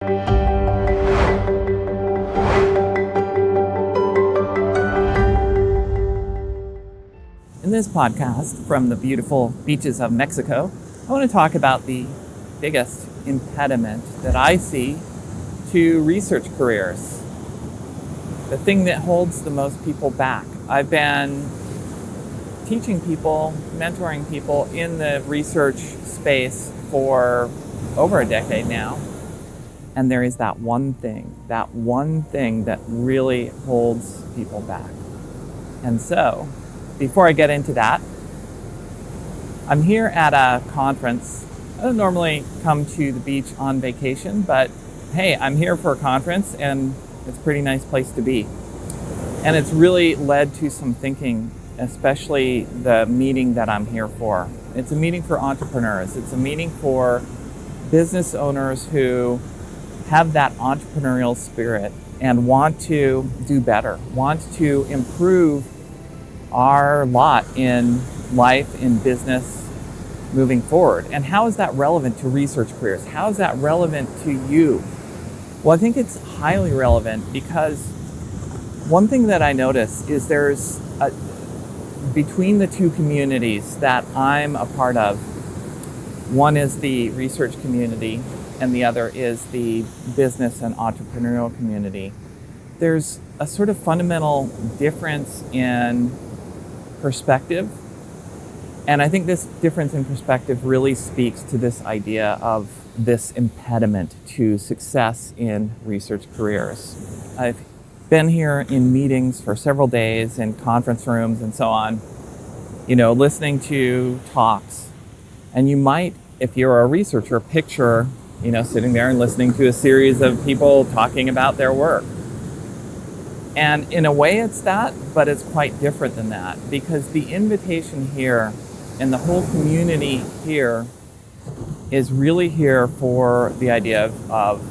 In this podcast from the beautiful beaches of Mexico, I want to talk about the biggest impediment that I see to research careers. The thing that holds the most people back. I've been teaching people, mentoring people in the research space for over a decade now. And there is that one thing that really holds people back. And so, before I get into that, I'm here at a conference. I don't normally come to the beach on vacation, but hey, I'm here for a conference and it's a pretty nice place to be. And it's really led to some thinking, especially the meeting that I'm here for. It's a meeting for entrepreneurs. It's a meeting for business owners who have that entrepreneurial spirit and want to do better, want to improve our lot in life, in business, moving forward. And how is that relevant to research careers? How is that relevant to you? Well, I think it's highly relevant because one thing that I notice is between the two communities that I'm a part of, one is the research community and the other is the business and entrepreneurial community. There's a sort of fundamental difference in perspective. And I think this difference in perspective really speaks to this idea of this impediment to success in research careers. I've been here in meetings for several days in conference rooms and so on, listening to talks. And you might, if you're a researcher, picture, sitting there and listening to a series of people talking about their work. And in a way it's that, but it's quite different than that, because the invitation here and the whole community here is really here for the idea of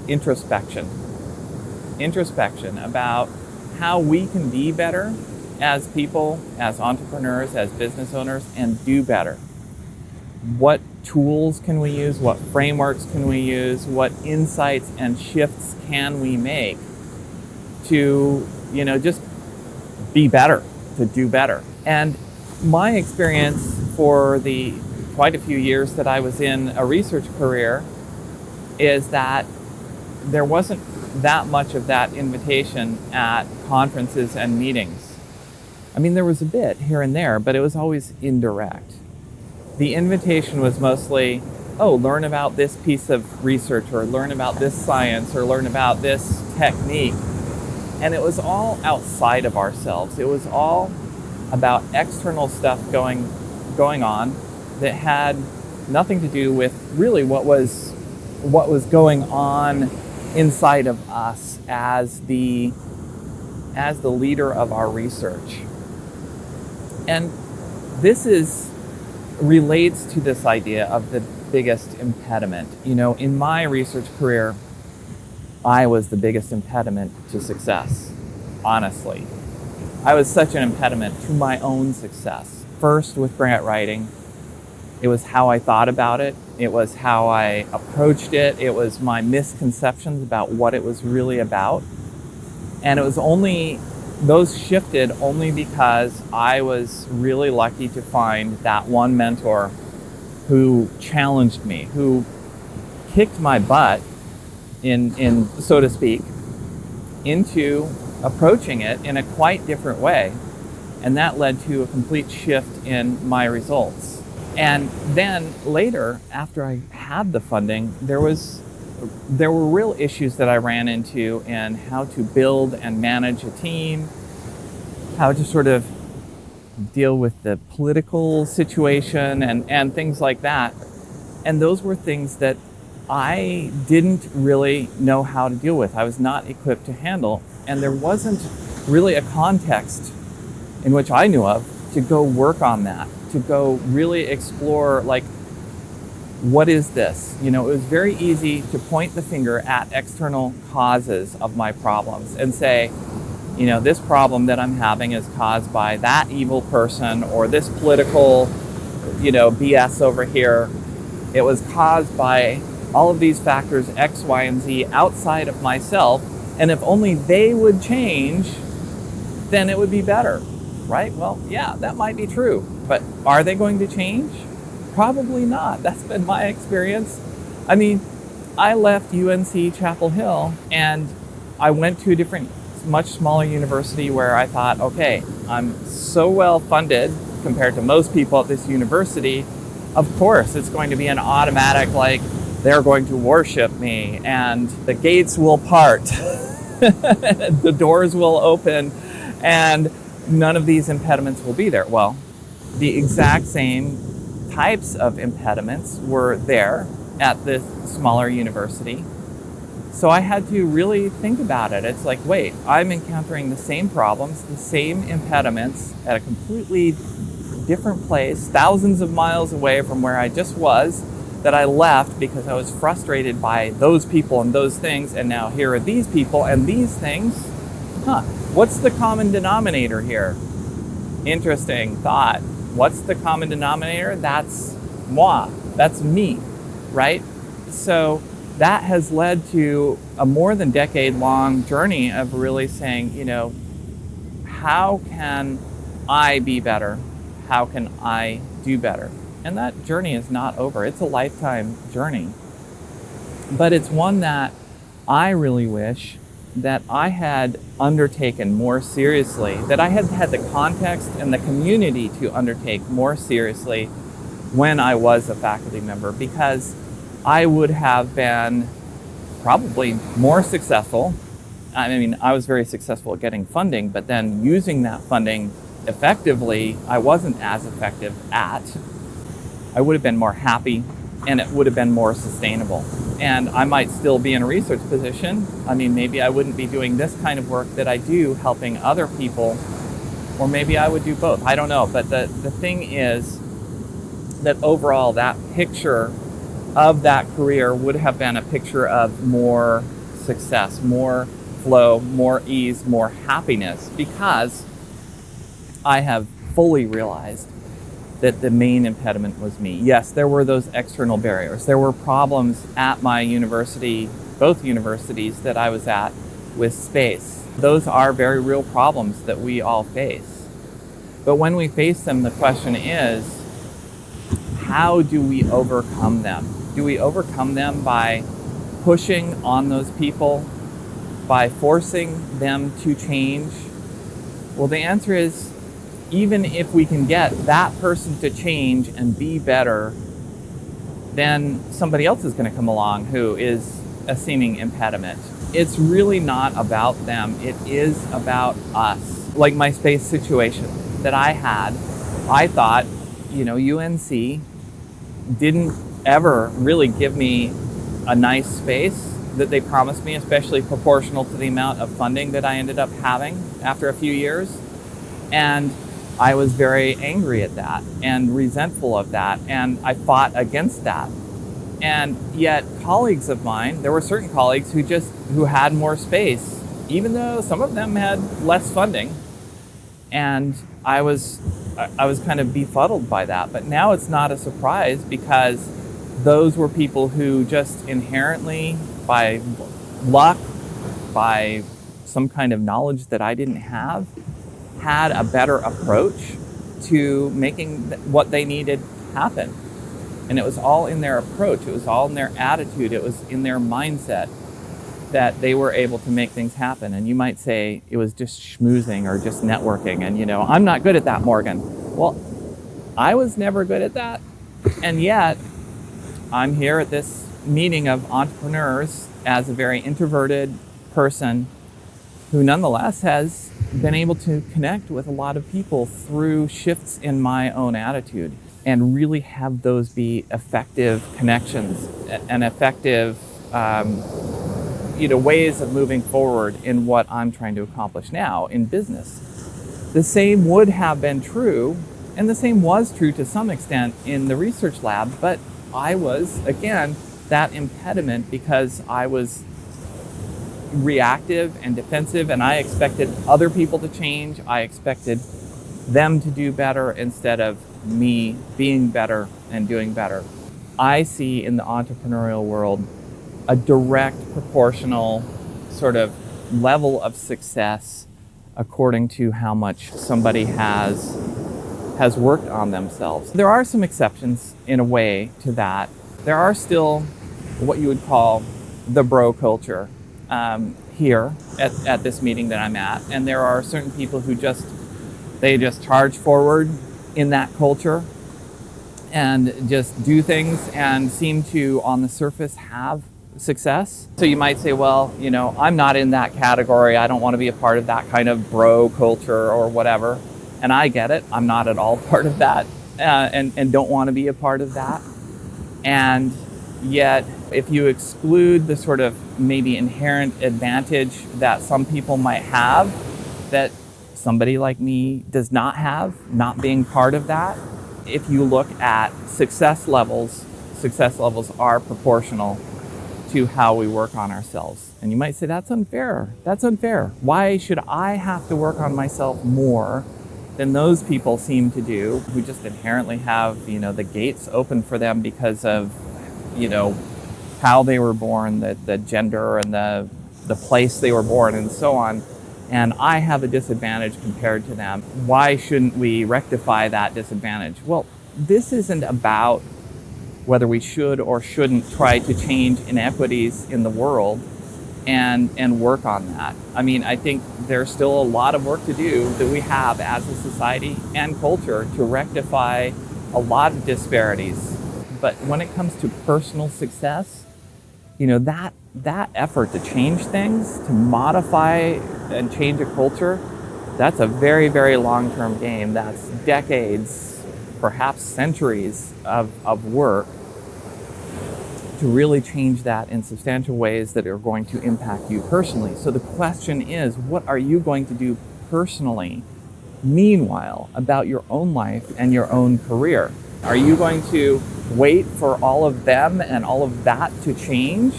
introspection. Introspection about how we can be better as people, as entrepreneurs, as business owners, and do better. What tools can we use? What frameworks can we use? What insights and shifts can we make to, just be better, to do better? And my experience for the quite a few years that I was in a research career is that there wasn't that much of that invitation at conferences and meetings. I mean, there was a bit here and there, but it was always indirect. The invitation was mostly, learn about this piece of research, or learn about this science, or learn about this technique. And it was all outside of ourselves. It was all about external stuff going on that had nothing to do with really what was going on inside of us as the leader of our research. And this relates to this idea of the biggest impediment. In my research career, I was the biggest impediment to success, honestly. I was such an impediment to my own success. First, with grant writing, it was how I thought about it. It was how I approached it. It was my misconceptions about what it was really about. And those shifted only because I was really lucky to find that one mentor who challenged me, who kicked my butt in so to speak, into approaching it in a quite different way. And that led to a complete shift in my results. And then later, after I had the funding, there were real issues that I ran into in how to build and manage a team, how to sort of deal with the political situation and things like that. And those were things that I didn't really know how to deal with. I was not equipped to handle. And there wasn't really a context in which I knew of to go work on that, to go really explore, what is this? It was very easy to point the finger at external causes of my problems and say, this problem that I'm having is caused by that evil person or this political, BS over here. It was caused by all of these factors, X, Y, and Z, outside of myself, and if only they would change, then it would be better, right? Well, yeah, that might be true, but are they going to change? Probably not. That's been my experience. I mean, I left UNC Chapel Hill and I went to a different, much smaller university where I thought, okay, I'm so well funded compared to most people at this university. Of course, it's going to be an automatic, like, they're going to worship me and the gates will part, the doors will open, and none of these impediments will be there. Well, the exact same types of impediments were there at this smaller university. So I had to really think about it. It's like, wait, I'm encountering the same problems, the same impediments at a completely different place, thousands of miles away from where I just was, that I left because I was frustrated by those people and those things, and now here are these people and these things. What's the common denominator here? Interesting thought. What's the common denominator? That's moi. That's me, right? So that has led to a more than decade-long journey of really saying, how can I be better? How can I do better? And that journey is not over. It's a lifetime journey. But it's one that I really wish that I had undertaken more seriously, that I had had the context and the community to undertake more seriously when I was a faculty member, because I would have been probably more successful. I mean, I was very successful at getting funding, but then using that funding effectively, I wasn't as effective at. I would have been more happy, and it would have been more sustainable. And I might still be in a research position. I mean, maybe I wouldn't be doing this kind of work that I do, helping other people, or maybe I would do both. I don't know. But the thing is that overall, that picture of that career would have been a picture of more success, more flow, more ease, more happiness, because I have fully realized that the main impediment was me. Yes, there were those external barriers. There were problems at my university, both universities that I was at, with space. Those are very real problems that we all face. But when we face them, the question is, how do we overcome them? Do we overcome them by pushing on those people, by forcing them to change? Well, the answer is, even if we can get that person to change and be better, then somebody else is going to come along who is a seeming impediment. It's really not about them. It is about us. Like my space situation that I had, I thought, UNC didn't ever really give me a nice space that they promised me, especially proportional to the amount of funding that I ended up having after a few years. And I was very angry at that and resentful of that, and I fought against that. And yet colleagues of mine, there were certain colleagues who had more space, even though some of them had less funding. And I was kind of befuddled by that. But now it's not a surprise, because those were people who just inherently, by luck, by some kind of knowledge that I didn't have, had a better approach to making what they needed happen. And it was all in their approach. It was all in their attitude. It was in their mindset that they were able to make things happen. And you might say it was just schmoozing or just networking. And, I'm not good at that, Morgan. Well, I was never good at that. And yet, I'm here at this meeting of entrepreneurs as a very introverted person who nonetheless has been able to connect with a lot of people through shifts in my own attitude, and really have those be effective connections and effective ways of moving forward in what I'm trying to accomplish now in business. The same would have been true, and the same was true to some extent in the research lab, but I was, again, that impediment because I was reactive and defensive, and I expected other people to change. I expected them to do better instead of me being better and doing better. I see in the entrepreneurial world a direct proportional sort of level of success according to how much somebody has worked on themselves. There are some exceptions in a way to that. There are still what you would call the bro culture here at this meeting that I'm at, and there are certain people who just charge forward in that culture and just do things and seem to, on the surface, have success. So you might say, well, I'm not in that category. I don't want to be a part of that kind of bro culture or whatever. And I get it. I'm not at all part of that and don't want to be a part of that. And yet, if you exclude the sort of maybe inherent advantage that some people might have that somebody like me does not have, not being part of that, if you look at success levels are proportional to how we work on ourselves. And you might say, that's unfair. That's unfair. Why should I have to work on myself more than those people seem to do, who just inherently have, the gates open for them because of, how they were born, the gender and the place they were born and so on. And I have a disadvantage compared to them. Why shouldn't we rectify that disadvantage? Well, this isn't about whether we should or shouldn't try to change inequities in the world and work on that. I mean, I think there's still a lot of work to do that we have as a society and culture to rectify a lot of disparities. But when it comes to personal success, that effort to change things, to modify and change a culture, that's a very, very long-term game. That's decades, perhaps centuries of work to really change that in substantial ways that are going to impact you personally. So the question is, what are you going to do personally, meanwhile, about your own life and your own career? Are you going to wait for all of them and all of that to change?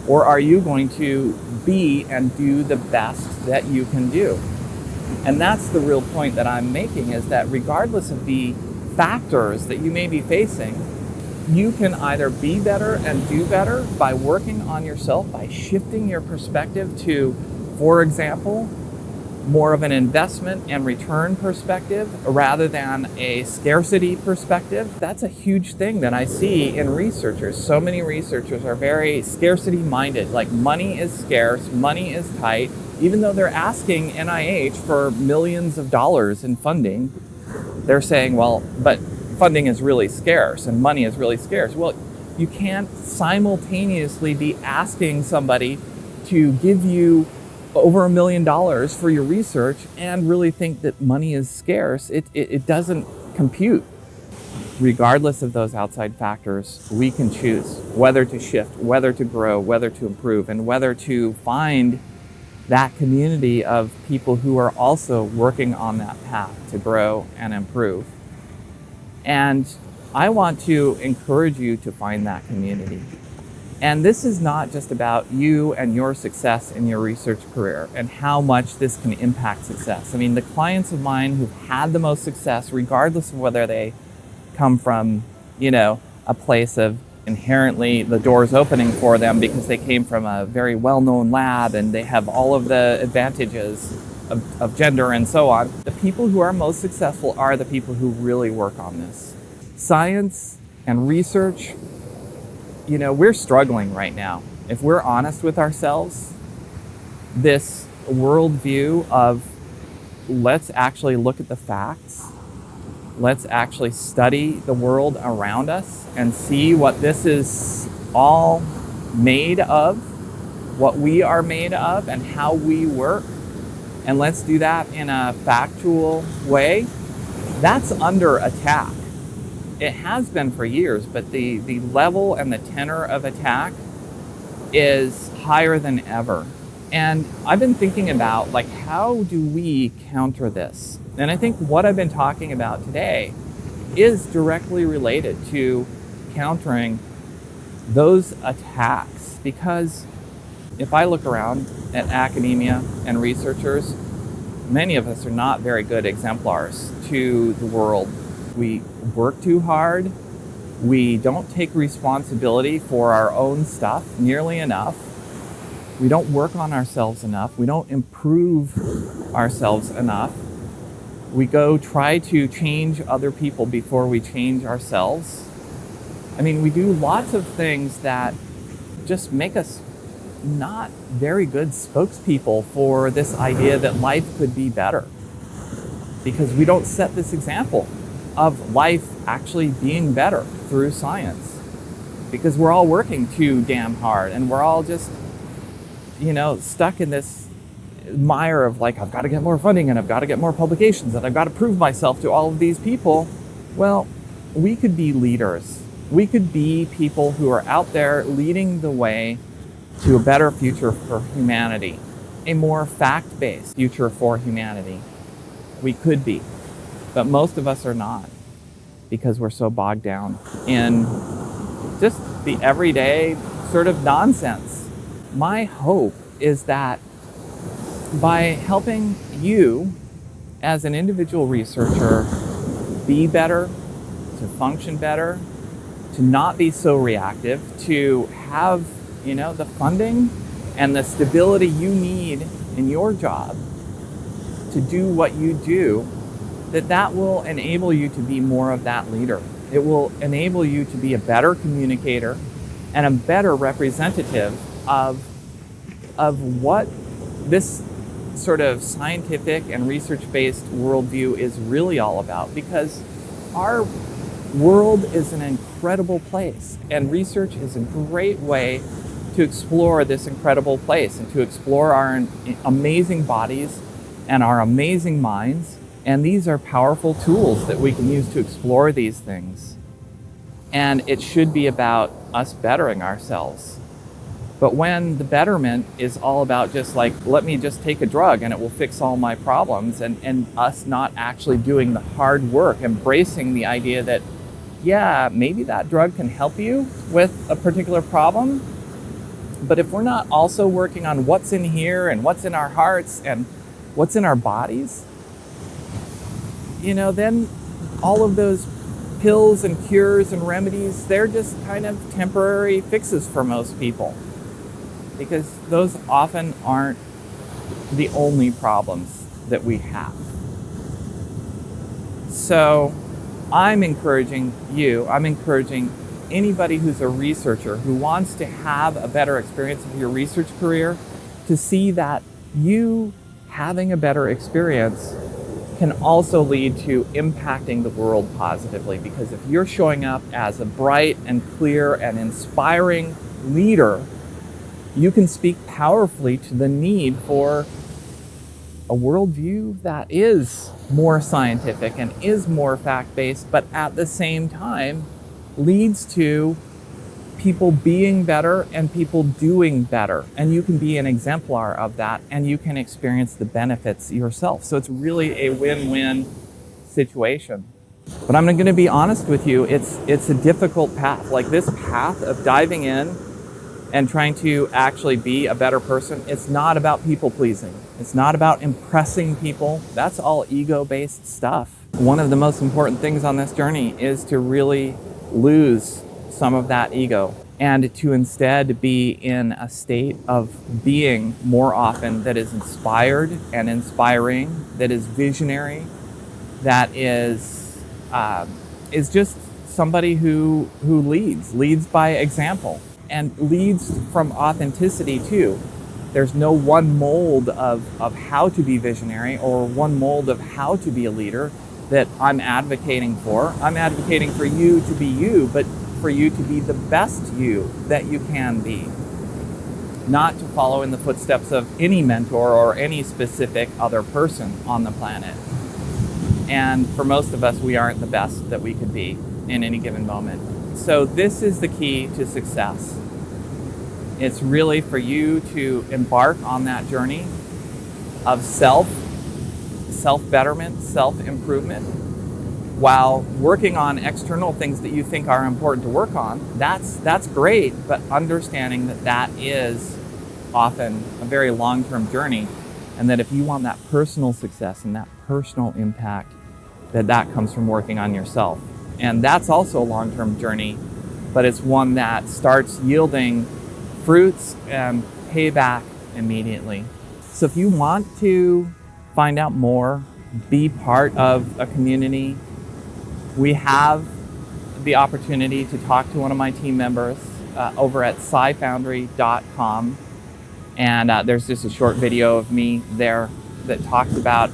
Or are you going to be and do the best that you can do? And that's the real point that I'm making, is that regardless of the factors that you may be facing, you can either be better and do better by working on yourself, by shifting your perspective to, for example, more of an investment and return perspective rather than a scarcity perspective. That's a huge thing that I see in researchers. So many researchers are very scarcity minded, like money is scarce, money is tight. Even though they're asking NIH for millions of dollars in funding, they're saying, well, but funding is really scarce and money is really scarce. Well, you can't simultaneously be asking somebody to give you over $1 million for your research and really think that money is scarce. It doesn't compute. Regardless of those outside factors, we can choose whether to shift, whether to grow, whether to improve, and whether to find that community of people who are also working on that path to grow and improve. And I want to encourage you to find that community. And this is not just about you and your success in your research career and how much this can impact success. I mean, the clients of mine who've had the most success, regardless of whether they come from, a place of inherently the doors opening for them because they came from a very well-known lab and they have all of the advantages of gender and so on. The people who are most successful are the people who really work on this. Science and research, we're struggling right now. If we're honest with ourselves, this worldview of let's actually look at the facts, let's actually study the world around us and see what this is all made of, what we are made of and how we work, and let's do that in a factual way, that's under attack. It has been for years, but the level and the tenor of attack is higher than ever. And I've been thinking about, how do we counter this? And I think what I've been talking about today is directly related to countering those attacks. Because if I look around at academia and researchers, many of us are not very good exemplars to the world. We work too hard. We don't take responsibility for our own stuff nearly enough. We don't work on ourselves enough. We don't improve ourselves enough. We go try to change other people before we change ourselves. I mean, we do lots of things that just make us not very good spokespeople for this idea that life could be better, because we don't set this example of life actually being better through science, because we're all working too damn hard and we're all just, stuck in this mire of like, I've got to get more funding and I've got to get more publications and I've got to prove myself to all of these people. Well, we could be leaders. We could be people who are out there leading the way to a better future for humanity, a more fact-based future for humanity. We could be, but most of us are not, because we're so bogged down in just the everyday sort of nonsense. My hope is that by helping you as an individual researcher be better, to function better, to not be so reactive, to have the funding and the stability you need in your job to do what you do, that will enable you to be more of that leader. It will enable you to be a better communicator and a better representative of what this sort of scientific and research-based worldview is really all about, because our world is an incredible place, and research is a great way to explore this incredible place and to explore our amazing bodies and our amazing minds. And these are powerful tools that we can use to explore these things. And it should be about us bettering ourselves. But when the betterment is all about just like, let me just take a drug and it will fix all my problems, and us not actually doing the hard work, embracing the idea that, yeah, maybe that drug can help you with a particular problem, but if we're not also working on what's in here and what's in our hearts and what's in our bodies, then all of those pills and cures and remedies, they're just kind of temporary fixes for most people, because those often aren't the only problems that we have. So I'm encouraging anybody who's a researcher who wants to have a better experience of your research career to see that you having a better experience can also lead to impacting the world positively. Because if you're showing up as a bright and clear and inspiring leader, you can speak powerfully to the need for a worldview that is more scientific and is more fact-based, but at the same time leads to people being better and people doing better. And you can be an exemplar of that, and you can experience the benefits yourself. So it's really a win-win situation. But I'm going to be honest with you, it's a difficult path. Like this path of diving in and trying to actually be a better person, it's not about people pleasing. It's not about impressing people. That's all ego-based stuff. One of the most important things on this journey is to really lose some of that ego and to instead be in a state of being more often that is inspired and inspiring, that is visionary, that is just somebody who leads by example. And leads from authenticity too. There's no one mold of how to be visionary or one mold of how to be a leader that I'm advocating for. I'm advocating for you to be you, but for you to be the best you that you can be. Not to follow in the footsteps of any mentor or any specific other person on the planet. And for most of us, we aren't the best that we could be in any given moment. So this is the key to success. It's really for you to embark on that journey of self-betterment, self-improvement, while working on external things that you think are important to work on. That's great, but understanding that is often a very long-term journey, and that if you want that personal success and that personal impact, that comes from working on yourself And that's also a long-term journey, but it's one that starts yielding fruits and payback immediately. So if you want to find out more, be part of a community, we have the opportunity to talk to one of my team members over at self-betterment.com. And there's just a short video of me there that talks about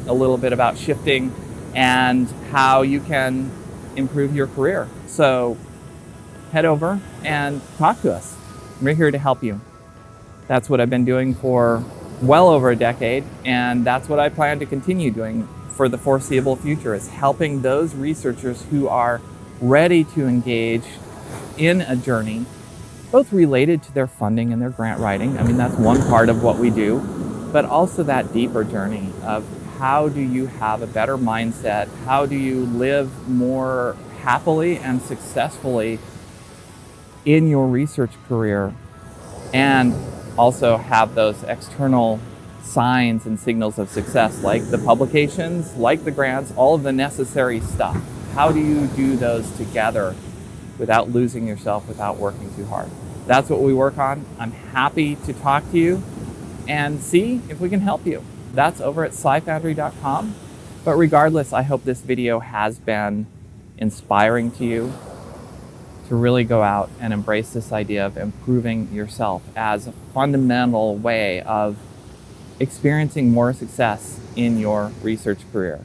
a little bit about shifting and how you can improve your career. So head over and talk to us. We're here to help you. That's what I've been doing for well over a decade, and that's what I plan to continue doing for the foreseeable future, is helping those researchers who are ready to engage in a journey, both related to their funding and their grant writing. I mean, that's one part of what we do, but also that deeper journey of how do you have a better mindset? How do you live more happily and successfully in your research career, and also have those external signs and signals of success, like the publications, like the grants, all of the necessary stuff. How do you do those together without losing yourself, without working too hard? That's what we work on. I'm happy to talk to you and see if we can help you. That's over at self-betterment.com. But regardless, I hope this video has been inspiring to you to really go out and embrace this idea of improving yourself as a fundamental way of experiencing more success in your research career.